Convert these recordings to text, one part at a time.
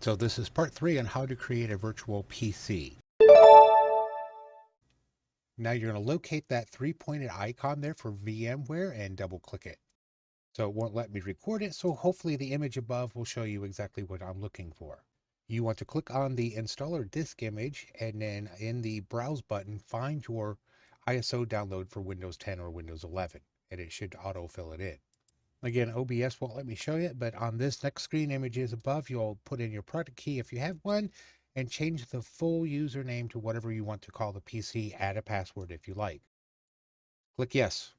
So this is part 3 on how to create a virtual PC. Now you're going to locate that three-pointed icon there for VMware and double click it. So it won't let me record it, so hopefully the image above will show you exactly what I'm looking for. You want to click on the installer disk image and then in the browse button find your ISO download for Windows 10 or Windows 11 and it should autofill it in. Again, OBS won't let me show you, but on this next screen images above, you'll put in your product key if you have one and change the full username to whatever you want to call the PC. Add a password if you like. Click yes.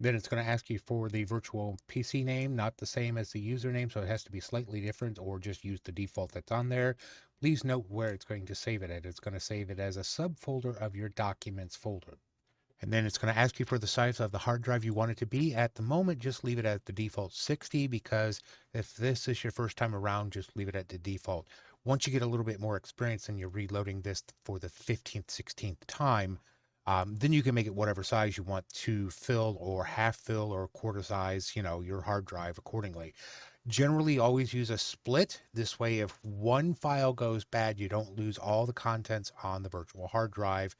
Then it's going to ask you for the virtual PC name, not the same as the username, so it has to be slightly different or just use the default that's on there. Please note where it's going to save it at. It's going to save it as a subfolder of your documents folder. And then it's going to ask you for the size of the hard drive you want it to be. At the moment, just leave it at the default 60 because if this is your first time around, just leave it at the default. Once you get a little bit more experience and you're reloading this for the 15th, 16th time, then you can make it whatever size you want to fill or half fill or quarter size, your hard drive accordingly. Generally, always use a split. This way, if one file goes bad, you don't lose all the contents on the virtual hard drive.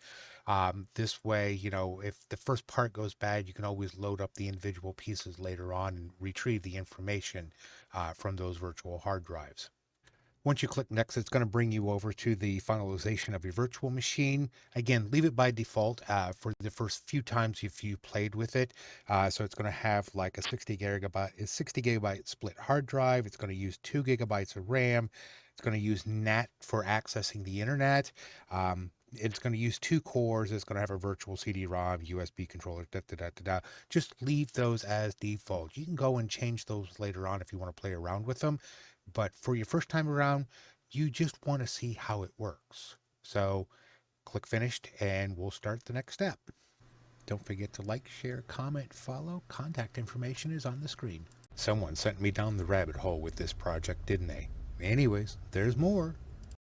This way, if the first part goes bad, you can always load up the individual pieces later on and retrieve the information from those virtual hard drives. Once you click next, it's going to bring you over to the finalization of your virtual machine. Again, leave it by default for the first few times if you played with it. So it's going to have like a 60 gigabyte split hard drive. It's going to use 2 gigabytes of RAM. It's going to use NAT for accessing the internet. It's going to use 2 cores. It's going to have a virtual CD-ROM, USB controller, da, da, da, da, da. Just leave those as default. You can go and change those later on if you want to play around with them. But for your first time around, you just want to see how it works. So click finished and we'll start the next step. Don't forget to like, share, comment, follow. Contact information is on the screen. Someone sent me down the rabbit hole with this project, didn't they? Anyways, there's more.